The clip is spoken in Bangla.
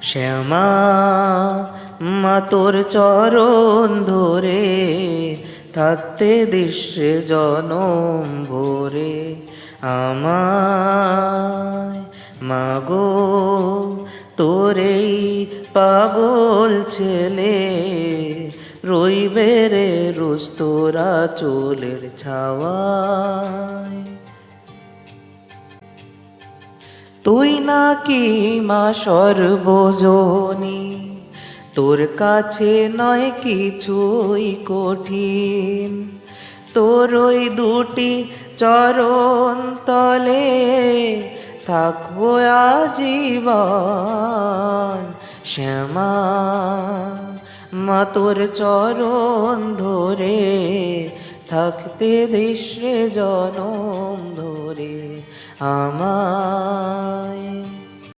শ্যামা মা তোর চরণ ধরে থাকতে দৃশ্যে জনম ভরে আমায় মাগো তোরেই পাগল ছেলে রইবে রে রোজ তোরা চোলের ছাওয়ায়। তুই নাকি মা সর্বজনী, তোর কাছে নয় কিছুই কঠিন, তোর ওই দুটি চরণ তলে থাকবো আজীবন। শ্যামা মা তোর চরণ ধরে থাকতে দৃশ্যে জনম ধরে আমায়